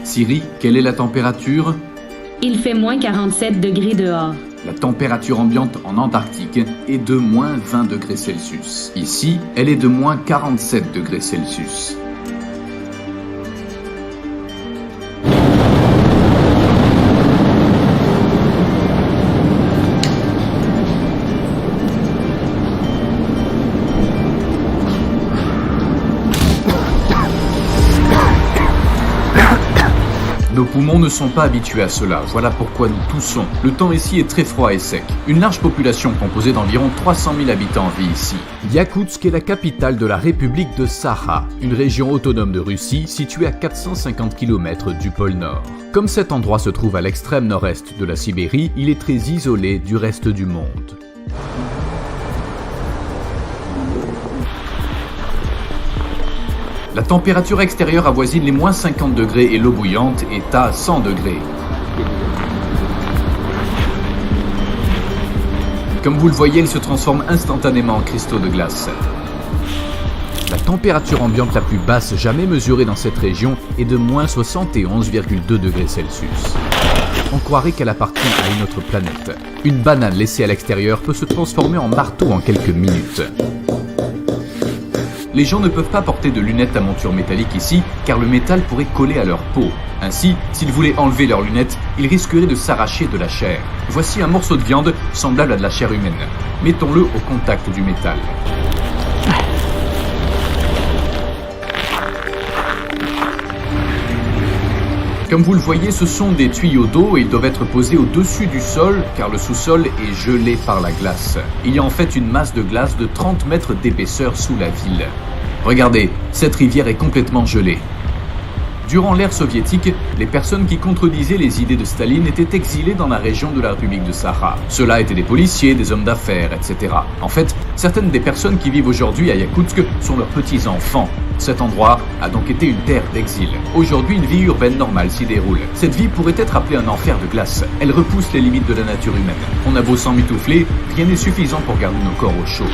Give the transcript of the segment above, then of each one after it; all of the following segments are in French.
Siri, quelle est la température? Il fait moins 47 degrés dehors. La température ambiante en Antarctique est de moins 20 degrés Celsius. Ici, elle est de moins 47 degrés Celsius. Nos poumons ne sont pas habitués à cela, voilà pourquoi nous toussons. Le temps ici est très froid et sec. Une large population composée d'environ 300 000 habitants vit ici. Yakoutsk est la capitale de la République de Sakha, une région autonome de Russie située à 450 km du pôle Nord. Comme cet endroit se trouve à l'extrême nord-est de la Sibérie, il est très isolé du reste du monde. La température extérieure avoisine les moins 50 degrés et l'eau bouillante est à 100 degrés. Comme vous le voyez, elle se transforme instantanément en cristaux de glace. La température ambiante la plus basse jamais mesurée dans cette région est de moins 71,2 degrés Celsius. On croirait qu'elle appartient à une autre planète. Une banane laissée à l'extérieur peut se transformer en marteau en quelques minutes. Les gens ne peuvent pas porter de lunettes à monture métallique ici, car le métal pourrait coller à leur peau. Ainsi, s'ils voulaient enlever leurs lunettes, ils risqueraient de s'arracher de la chair. Voici un morceau de viande semblable à de la chair humaine. Mettons-le au contact du métal. Comme vous le voyez, ce sont des tuyaux d'eau et ils doivent être posés au-dessus du sol, car le sous-sol est gelé par la glace. Il y a en fait une masse de glace de 30 mètres d'épaisseur sous la ville. Regardez, cette rivière est complètement gelée. Durant l'ère soviétique, les personnes qui contredisaient les idées de Staline étaient exilées dans la région de la République de Sakha. Ceux-là étaient des policiers, des hommes d'affaires, etc. En fait, certaines des personnes qui vivent aujourd'hui à Yakoutsk sont leurs petits-enfants. Cet endroit a donc été une terre d'exil. Aujourd'hui, une vie urbaine normale s'y déroule. Cette vie pourrait être appelée un enfer de glace. Elle repousse les limites de la nature humaine. On a beau s'emmitoufler, rien n'est suffisant pour garder nos corps au chaud.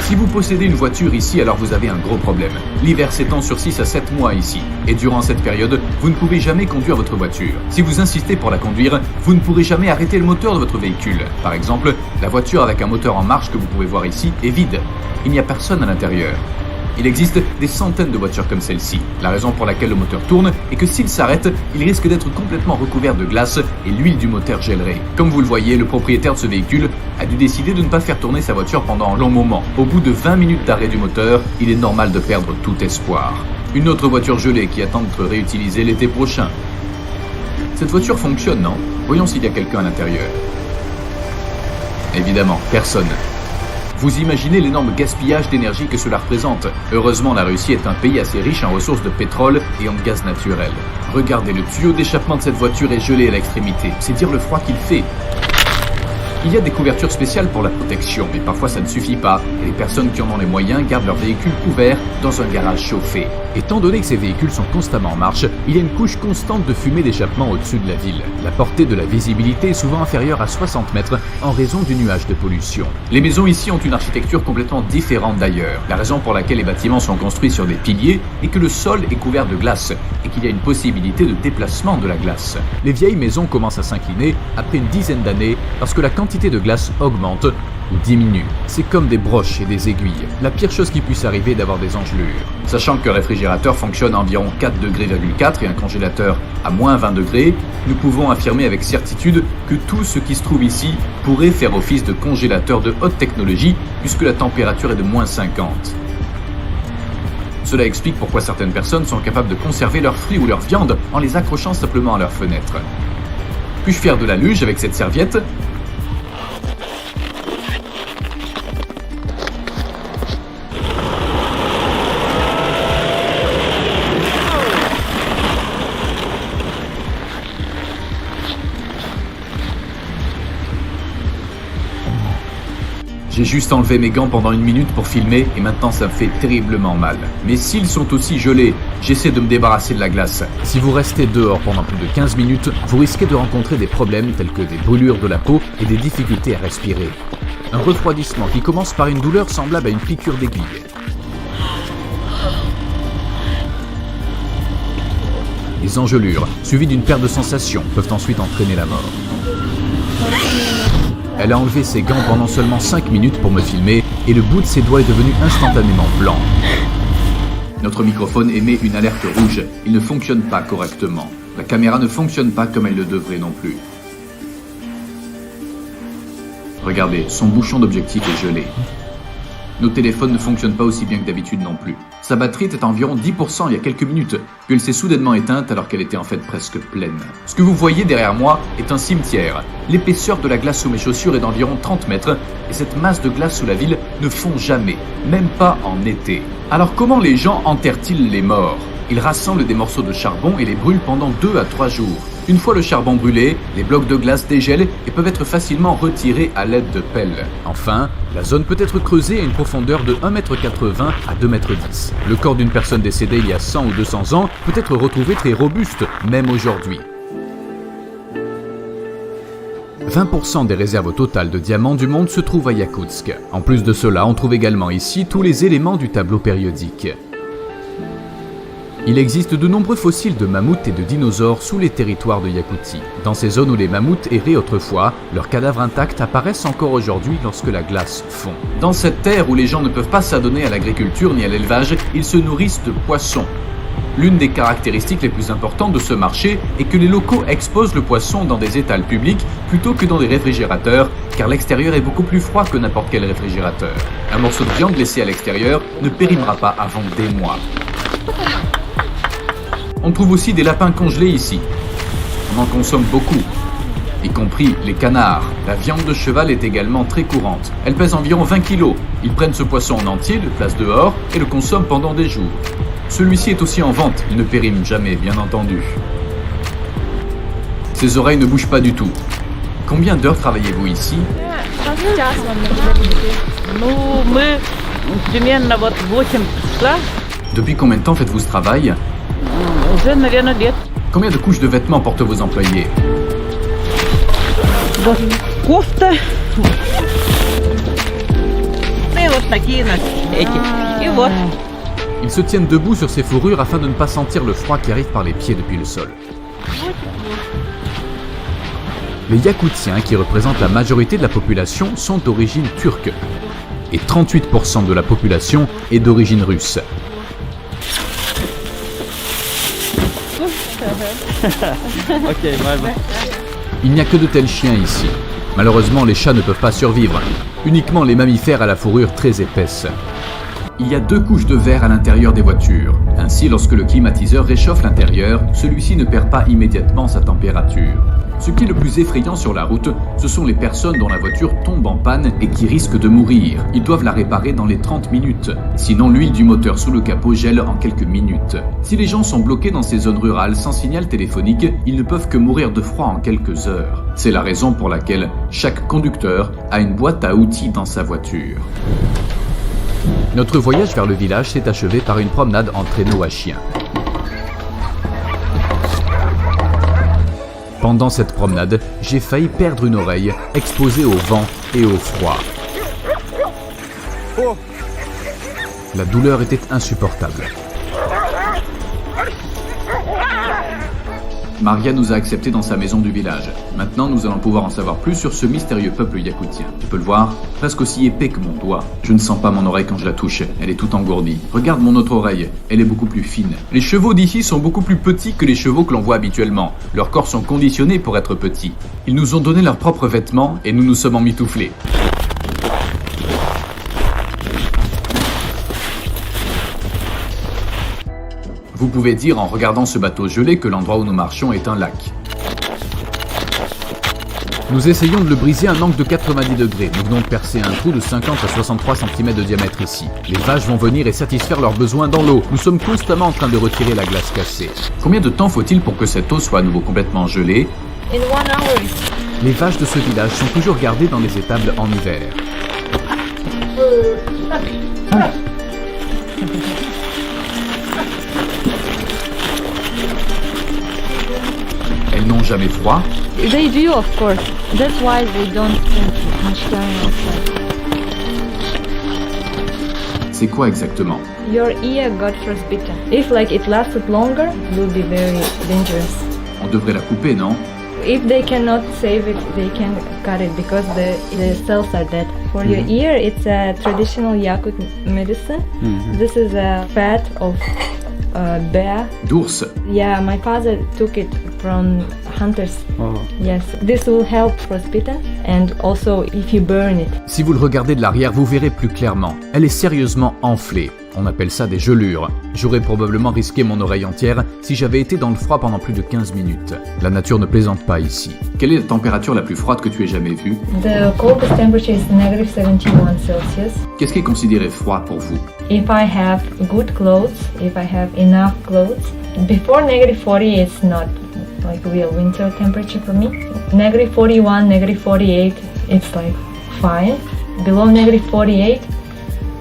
Si vous possédez une voiture ici, alors vous avez un gros problème. L'hiver s'étend sur 6 à 7 mois ici. Et durant cette période, vous ne pouvez jamais conduire votre voiture. Si vous insistez pour la conduire, vous ne pourrez jamais arrêter le moteur de votre véhicule. Par exemple, la voiture avec un moteur en marche que vous pouvez voir ici est vide. Il n'y a personne à l'intérieur. Il existe des centaines de voitures comme celle-ci. La raison pour laquelle le moteur tourne est que s'il s'arrête, il risque d'être complètement recouvert de glace et l'huile du moteur gèlerait. Comme vous le voyez, le propriétaire de ce véhicule a dû décider de ne pas faire tourner sa voiture pendant un long moment. Au bout de 20 minutes d'arrêt du moteur, il est normal de perdre tout espoir. Une autre voiture gelée qui attend d'être réutilisée l'été prochain. Cette voiture fonctionne, non? Voyons s'il y a quelqu'un à l'intérieur. Évidemment, personne. Vous imaginez l'énorme gaspillage d'énergie que cela représente. Heureusement, la Russie est un pays assez riche en ressources de pétrole et en gaz naturel. Regardez, le tuyau d'échappement de cette voiture est gelé à l'extrémité. C'est dire le froid qu'il fait. Il y a des couvertures spéciales pour la protection, mais parfois ça ne suffit pas, et les personnes qui en ont les moyens gardent leur véhicule couvert dans un garage chauffé. Étant donné que ces véhicules sont constamment en marche, il y a une couche constante de fumée d'échappement au-dessus de la ville. La portée de la visibilité est souvent inférieure à 60 mètres en raison du nuage de pollution. Les maisons ici ont une architecture complètement différente d'ailleurs. La raison pour laquelle les bâtiments sont construits sur des piliers est que le sol est couvert de glace et qu'il y a une possibilité de déplacement de la glace. Les vieilles maisons commencent à s'incliner après une dizaine d'années parce que la quantité de glace augmente ou diminue. C'est comme des broches et des aiguilles. La pire chose qui puisse arriver est d'avoir des engelures. Sachant que le réfrigérateur fonctionne à environ 4,4 degrés et un congélateur à moins 20 degrés, nous pouvons affirmer avec certitude que tout ce qui se trouve ici pourrait faire office de congélateur de haute technologie puisque la température est de moins 50. Cela explique pourquoi certaines personnes sont capables de conserver leurs fruits ou leur viande en les accrochant simplement à leurs fenêtres. Puis-je faire de la luge avec cette serviette ? J'ai juste enlevé mes gants pendant 1 minute pour filmer et maintenant ça me fait terriblement mal. Mes cils sont aussi gelés, j'essaie de me débarrasser de la glace. Si vous restez dehors pendant plus de 15 minutes, vous risquez de rencontrer des problèmes tels que des brûlures de la peau et des difficultés à respirer. Un refroidissement qui commence par une douleur semblable à une piqûre d'aiguille. Les engelures, suivies d'une perte de sensation, peuvent ensuite entraîner la mort. Elle a enlevé ses gants pendant seulement 5 minutes pour me filmer et le bout de ses doigts est devenu instantanément blanc. Notre microphone émet une alerte rouge. Il ne fonctionne pas correctement. La caméra ne fonctionne pas comme elle le devrait non plus. Regardez, son bouchon d'objectif est gelé. Nos téléphones ne fonctionnent pas aussi bien que d'habitude non plus. Sa batterie était à environ 10% il y a quelques minutes, puis elle s'est soudainement éteinte alors qu'elle était en fait presque pleine. Ce que vous voyez derrière moi est un cimetière. L'épaisseur de la glace sous mes chaussures est d'environ 30 mètres, et cette masse de glace sous la ville ne fond jamais, même pas en été. Alors comment les gens enterrent-ils les morts ? Ils rassemblent des morceaux de charbon et les brûlent pendant 2 à 3 jours. Une fois le charbon brûlé, les blocs de glace dégèlent et peuvent être facilement retirés à l'aide de pelles. Enfin, la zone peut être creusée à une profondeur de 1,80 m à 2,10 m. Le corps d'une personne décédée il y a 100 ou 200 ans peut être retrouvé très robuste, même aujourd'hui. 20% des réserves totales de diamants du monde se trouvent à Yakoutsk. En plus de cela, on trouve également ici tous les éléments du tableau périodique. Il existe de nombreux fossiles de mammouths et de dinosaures sous les territoires de Yakoutie. Dans ces zones où les mammouths erraient autrefois, leurs cadavres intacts apparaissent encore aujourd'hui lorsque la glace fond. Dans cette terre où les gens ne peuvent pas s'adonner à l'agriculture ni à l'élevage, ils se nourrissent de poissons. L'une des caractéristiques les plus importantes de ce marché est que les locaux exposent le poisson dans des étals publics plutôt que dans des réfrigérateurs, car l'extérieur est beaucoup plus froid que n'importe quel réfrigérateur. Un morceau de viande laissé à l'extérieur ne périmera pas avant des mois. On trouve aussi des lapins congelés ici. On en consomme beaucoup, y compris les canards. La viande de cheval est également très courante. Elle pèse environ 20 kg. Ils prennent ce poisson en entier, le placent dehors et le consomment pendant des jours. Celui-ci est aussi en vente, il ne périme jamais, bien entendu. Ses oreilles ne bougent pas du tout. Combien d'heures travaillez-vous ici ? Depuis combien de temps faites-vous ce travail ? Combien de couches de vêtements portent vos employés ? Ils se tiennent debout sur ces fourrures afin de ne pas sentir le froid qui arrive par les pieds depuis le sol. Les Yakoutiens, qui représentent la majorité de la population, sont d'origine turque. Et 38% de la population est d'origine russe. Il n'y a que de tels chiens ici. Malheureusement, les chats ne peuvent pas survivre. Uniquement les mammifères à la fourrure très épaisse. Il y a 2 couches de verre à l'intérieur des voitures. Ainsi, lorsque le climatiseur réchauffe l'intérieur, celui-ci ne perd pas immédiatement sa température. Ce qui est le plus effrayant sur la route, ce sont les personnes dont la voiture tombe en panne et qui risquent de mourir. Ils doivent la réparer dans les 30 minutes. Sinon, l'huile du moteur sous le capot gèle en quelques minutes. Si les gens sont bloqués dans ces zones rurales sans signal téléphonique, ils ne peuvent que mourir de froid en quelques heures. C'est la raison pour laquelle chaque conducteur a une boîte à outils dans sa voiture. Notre voyage vers le village s'est achevé par une promenade en traîneau à chien. Pendant cette promenade, j'ai failli perdre une oreille, exposée au vent et au froid. La douleur était insupportable. Maria nous a acceptés dans sa maison du village. Maintenant, nous allons pouvoir en savoir plus sur ce mystérieux peuple yakoutien. Tu peux le voir, presque aussi épais que mon doigt. Je ne sens pas mon oreille quand je la touche, elle est toute engourdie. Regarde mon autre oreille, elle est beaucoup plus fine. Les chevaux d'ici sont beaucoup plus petits que les chevaux que l'on voit habituellement. Leurs corps sont conditionnés pour être petits. Ils nous ont donné leurs propres vêtements et nous nous sommes emmitouflés. Vous pouvez dire en regardant ce bateau gelé que l'endroit où nous marchons est un lac. Nous essayons de le briser à un angle de 90 degrés. Nous venons de percer un trou de 50 à 63 cm de diamètre ici. Les vaches vont venir et satisfaire leurs besoins dans l'eau. Nous sommes constamment en train de retirer la glace cassée. Combien de temps faut-il pour que cette eau soit à nouveau complètement gelée ? Les vaches de ce village sont toujours gardées dans les étables en hiver. Elles n'ont jamais froid. They do, of course. That's why they don't spend much time outside. C'est quoi exactement? Your ear got frostbitten. If like it lasted longer, it will be very dangerous. On devrait la couper, non? If they cannot save it, they can cut it because the cells are dead. For your ear, it's a traditional Yakut medicine. This is a fat of bear. D'ours. Yeah, my father took it from hunters. Yes, this will help frostbitten and also if you burn it. Si vous le regardez de l'arrière, vous verrez plus clairement. Elle est sérieusement enflée. On appelle ça des gelures. J'aurais probablement risqué mon oreille entière si j'avais été dans le froid pendant plus de 15 minutes. La nature ne plaisante pas ici. Quelle est la température la plus froide que tu aies jamais vue? The coldest temperature is negative 71 Celsius. Qu'est-ce qui est considéré froid pour vous? If I have good clothes, if I have enough clothes, before negative 40 it's not like real winter temperature for me. Negative 41, negative 48, it's like fine. Below negative 48,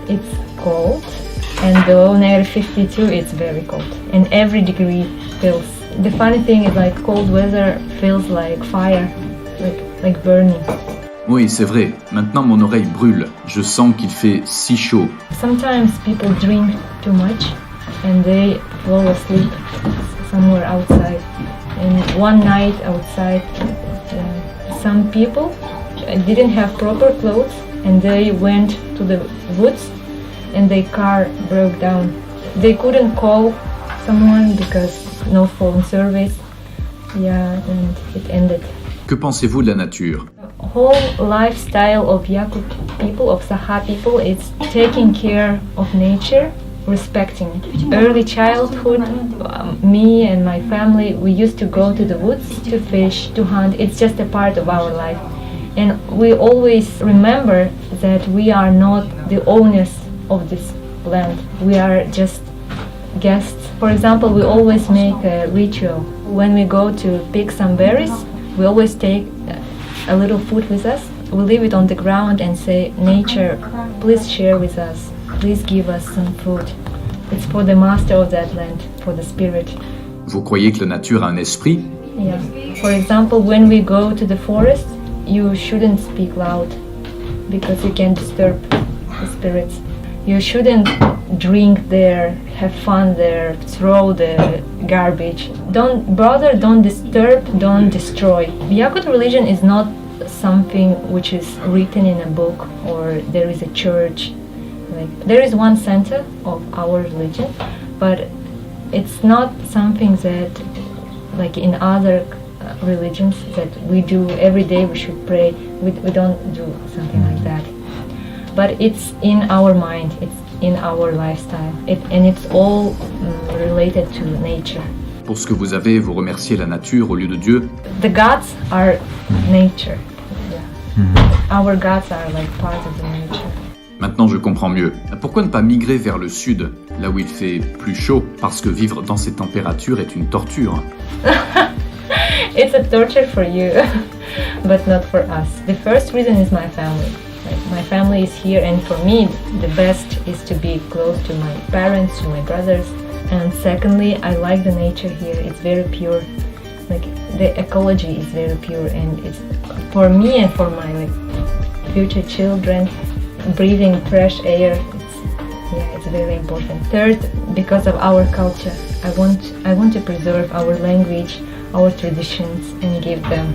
it's cold. And below negative 52, it's very cold. And every degree feels. The funny thing is like cold weather feels like fire, like burning. Oui, c'est vrai. Maintenant, mon oreille brûle. Je sens qu'il fait si chaud. Sometimes people drink too much and they fall asleep somewhere outside. And one night outside, some people didn't have proper clothes and they went to the woods and their car broke down. They couldn't call someone because no phone service. Yeah, and it ended. Que pensez-vous de la nature? Whole lifestyle of Yakut people, of Saha people, it's taking care of nature, respecting it. Early childhood, me and my family, we used to go to the woods to fish, to hunt. It's just a part of our life. And we always remember that we are not the owners of this land. We are just guests. For example, we always make a ritual. When we go to pick some berries, we always take a little food with us. We leave it on the ground and say, nature, please share with us. Please give us some food. It's for the master of that land, for the spirit. Vous croyez que la nature a un esprit? Yeah. For example, when we go to the forest, you shouldn't speak loud because you can disturb the spirits. You shouldn't drink there, have fun there, throw the garbage. Don't disturb, don't destroy. Yakut religion is not something which is written in a book or there is a church. Like there is one center of our religion, but it's not something that like in other religions that we do every day we should pray. We don't do something like that. But it's in our mind, it's in our lifestyle, and it's all related to nature. Pour ce que vous avez, vous remerciez la nature au lieu de Dieu? The gods are nature. Yeah. Our gods are like part of the nature. Maintenant, je comprends mieux. Pourquoi ne pas migrer vers le sud, là où il fait plus chaud? Parce que vivre dans ces températures est une torture. It's a torture for you, but not for us. The first reason is my family. My family is here, and for me, the best is to be close to my parents, to my brothers. And secondly, I like the nature here. It's very pure. Like the ecology is very pure, and it's for me and for my future children. Breathing fresh air, it's very important. Third, because of our culture, I want to preserve our language, our traditions, and give them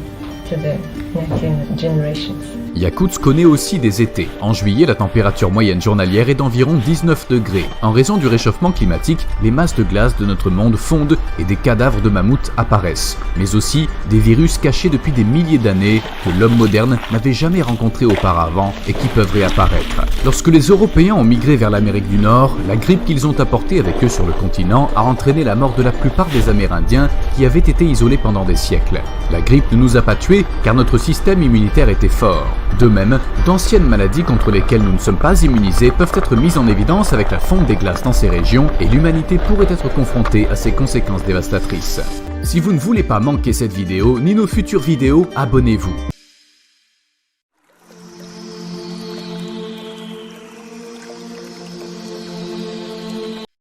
to the next generations. Yakoutsk connaît aussi des étés. En juillet, la température moyenne journalière est d'environ 19 degrés. En raison du réchauffement climatique, les masses de glace de notre monde fondent et des cadavres de mammouths apparaissent. Mais aussi des virus cachés depuis des milliers d'années que l'homme moderne n'avait jamais rencontrés auparavant et qui peuvent réapparaître. Lorsque les Européens ont migré vers l'Amérique du Nord, la grippe qu'ils ont apportée avec eux sur le continent a entraîné la mort de la plupart des Amérindiens qui avaient été isolés pendant des siècles. La grippe ne nous a pas tués car notre système immunitaire était fort. De même, d'anciennes maladies contre lesquelles nous ne sommes pas immunisés peuvent être mises en évidence avec la fonte des glaces dans ces régions et l'humanité pourrait être confrontée à ces conséquences dévastatrices. Si vous ne voulez pas manquer cette vidéo ni nos futures vidéos, abonnez-vous.